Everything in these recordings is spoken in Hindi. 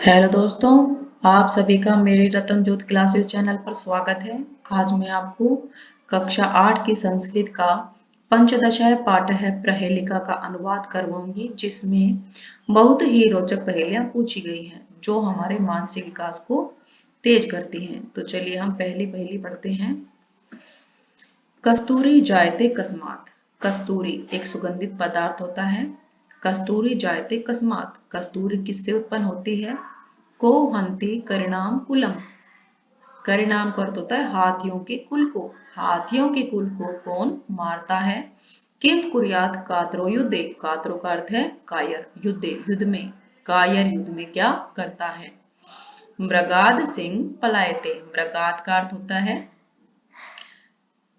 हेलो दोस्तों, आप सभी का मेरे रतन ज्योत क्लासेस चैनल पर स्वागत है। आज मैं आपको कक्षा 8 की संस्कृत का पंचदशाय पाठ है प्रहेलिका का अनुवाद करवाऊंगी, जिसमें बहुत ही रोचक पहेलियां पूछी गई हैं जो हमारे मानसिक विकास को तेज करती हैं। तो चलिए हम पहली पहेली पढ़ते हैं। कस्तूरी जायते कस्मात। कस्तूरी एक सुगंधित पदार्थ होता है। कस्तूरी जायते कस्मात, कस्तूरी किससे उत्पन्न होती है? को हंति करिणाम कुलम। करिणाम का अर्थ होता है हाथियों के कुल को। हाथियों के कुल को कौन मारता है? किम कुर्यात कातरो युद्धे। कातरो का अर्थ है कायर। युद्धे युद्ध में। कायर युद्ध में क्या करता है? मृगाद सिंह पलायते। मृगाद का अर्थ होता है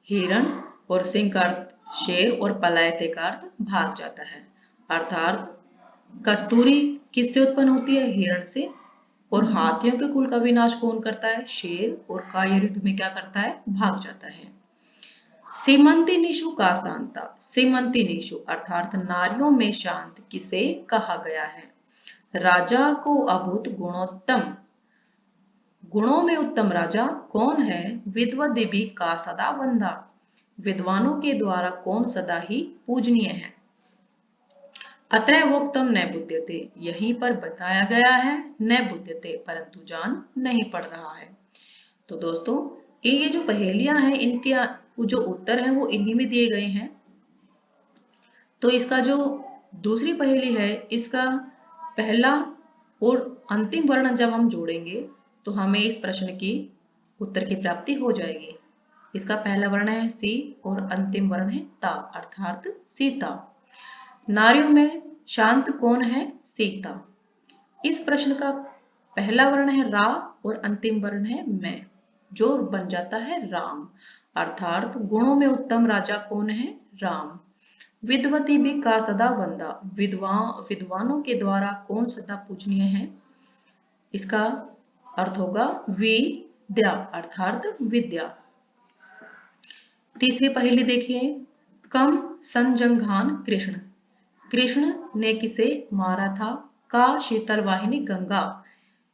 हिरण और सिंह का अर्थ शेर और पलायते का अर्थ भाग जाता है। अर्थात कस्तूरी किससे उत्पन्न होती है? हिरण से। और हाथियों के कुल का विनाश कौन करता है? शेर। और कायर युद्ध में क्या करता है? भाग जाता है। सीमंती निशु का शांता। सीमंती निशु अर्थात नारियों में शांत किसे कहा गया है? राजा को अभूत गुणोत्तम। गुणों में उत्तम राजा कौन है? विद्वद्देवी का सदा बंधा। विद्वानों के द्वारा कौन सदा ही पूजनीय है? अतः वोक्तम न बुध्यते, यहीं पर बताया गया है न बुध्यते, परंतु जान नहीं पड़ रहा है। तो दोस्तों ये जो पहेलियां हैं इनके जो उत्तर है वो इन्हीं में दिए गए हैं। तो इसका जो दूसरी पहेली है, इसका पहला और अंतिम वर्ण जब हम जोड़ेंगे तो हमें इस प्रश्न की उत्तर की प्राप्ति हो जाएगी। इसका पहला वर्ण है सी और अंतिम वर्ण है ता, अर्थात सीता। नारियों में शांत कौन है? सीता। इस प्रश्न का पहला वर्ण है रा और अंतिम वर्ण है मैं, जो बन जाता है राम। अर्थात गुणों में उत्तम राजा कौन है? राम। विद्वती भी का सदा वंदा, विद्वानों के द्वारा कौन सदा पूजनीय है? इसका अर्थ होगा विद्या, अर्थात विद्या। तीसरी पहेली देखिए। कम संजंघान कृष्ण। कृष्ण ने किसे मारा था? का शीतल वाहिनी गंगा।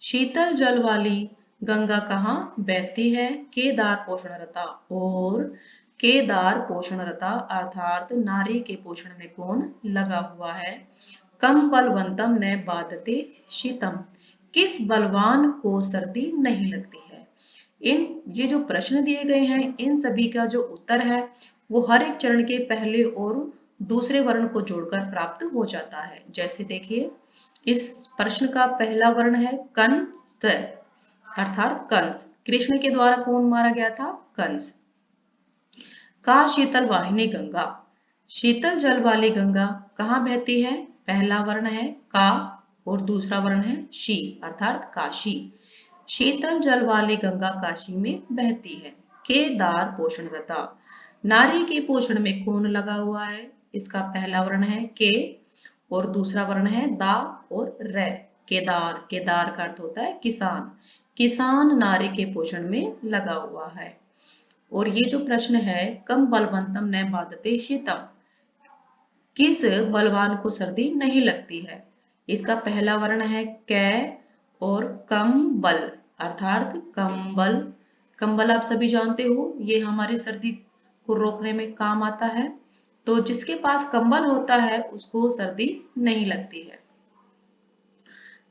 शीतल जल वाली गंगा कहाँ बहती है? केदार पोषणरता। और केदार पोषणरता अर्थात नारी के पोषण में कौन लगा हुआ है? कम बलवंतम न बाधते शीतम। किस बलवान को सर्दी नहीं लगती है? ये जो प्रश्न दिए गए हैं इन सभी का जो उत्तर है वो हर एक चरण के पहले और दूसरे वर्ण को जोड़कर प्राप्त हो जाता है। जैसे देखिए, इस प्रश्न का पहला वर्ण है कंस, अर्थात कंस। कृष्ण के द्वारा कौन मारा गया था? कंस। का शीतल वाहिनी गंगा। शीतल जल वाली गंगा कहाँ बहती है? पहला वर्ण है का और दूसरा वर्ण है शी, अर्थात काशी। शीतल जल वाली गंगा काशी में बहती है। केदार पोषणरता, नारी के पोषण में कौन लगा हुआ है? इसका पहला वर्ण है के और दूसरा वर्ण है दा और रे। केदार, केदार का अर्थ होता है किसान। किसान नारी के पोषण में लगा हुआ है। और ये जो प्रश्न है कम बलवंतम न बाधते शीतम, किस बलवान को सर्दी नहीं लगती है? इसका पहला वर्ण है कै और कम बल, अर्थात कंबल। कंबल आप सभी जानते हो ये हमारी सर्दी को रोकने में काम आता है। तो जिसके पास कंबल होता है उसको सर्दी नहीं लगती है।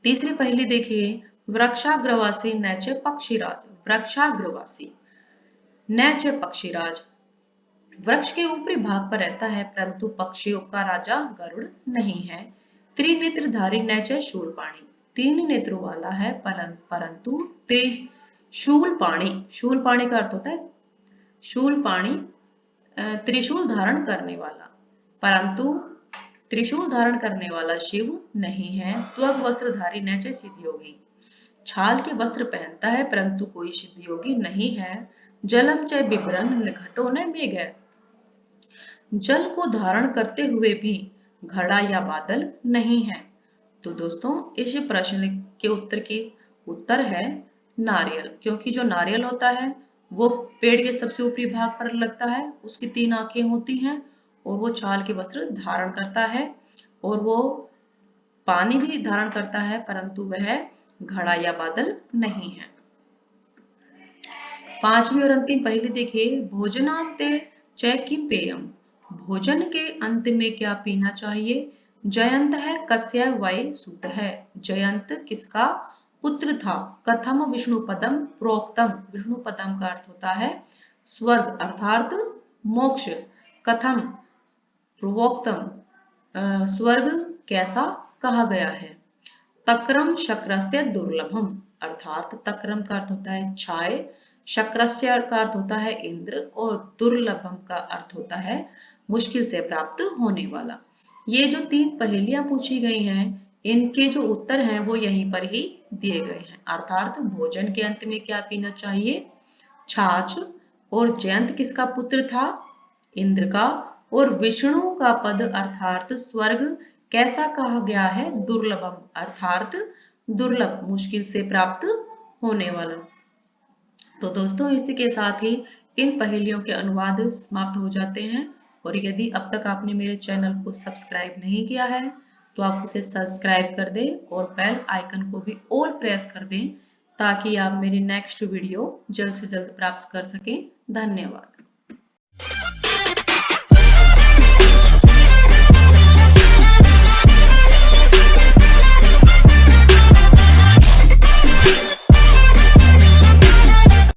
तीसरी पहेली देखिए। वृक्षाग्रवासी नैच पक्षीराज। वृक्षाग्रवासी नैच पक्षीराज, वृक्ष के ऊपरी भाग पर रहता है परंतु पक्षियों का राजा गरुड़ नहीं है। त्रिनेत्रधारी नैच शूलपाणी, तीन नेत्रों वाला है परंतु त्रिशूलपाणी। शूलपाणी का अर्थ होता है शूलपाणी, त्रिशूल धारण करने वाला, परंतु त्रिशूल धारण करने वाला शिव नहीं है। त्वग वस्त्रधारी नैच सिद्धयोगी, छाल के वस्त्र पहनता है परंतु कोई सिद्ध योगी नहीं है। जलम च बिभ्रन घटो न मेघ है, जल को धारण करते हुए भी घड़ा या बादल नहीं है। तो दोस्तों इस प्रश्न के उत्तर है नारियल, क्योंकि जो नारियल होता है वो पेड़ के सबसे ऊपरी भाग पर लगता है, उसकी तीन आंखें होती हैं और वो छाल के वस्त्र धारण करता है और वो पानी भी धारण करता है परंतु वह घड़ा या बादल नहीं है। पांचवी और अंतिम पहेली देखिए, भोजनांते च किम पेयम, भोजन के अंत में क्या पीना चाहिए। जयंत है कस्य वै सुत है, जयंत किसका पुत्र था। कथम विष्णुपदम प्रोक्तम, विष्णुपदम का अर्थ होता है स्वर्ग अर्थात मोक्ष। कथम प्रोक्तम स्वर्ग कैसा कहा गया है। तक्रम शक्रस्य दुर्लभम, अर्थात तक्रम का अर्थ होता है छाए, शक्रस्य का अर्थ होता है इंद्र और दुर्लभम का अर्थ होता है मुश्किल से प्राप्त होने वाला। ये जो 3 पहेलियां पूछी गई हैं इनके जो उत्तर हैं वो यहीं पर ही दिए गए हैं। अर्थात भोजन के अंत में क्या पीना चाहिए, छाछ, और जयंत किसका पुत्र था, इंद्र का, और विष्णु का पद अर्थात स्वर्ग कैसा कहा गया है, दुर्लभम अर्थात दुर्लभ मुश्किल से प्राप्त होने वाला। तो दोस्तों इसी के साथ ही इन पहेलियों के अनुवाद समाप्त हो जाते हैं। और यदि अब तक आपने मेरे चैनल को सब्सक्राइब नहीं किया है तो आप उसे सब्सक्राइब कर दें और बेल आइकन को भी ऑल प्रेस कर दें ताकि आप मेरी नेक्स्ट वीडियो जल्द से जल्द प्राप्त कर सकें। धन्यवाद।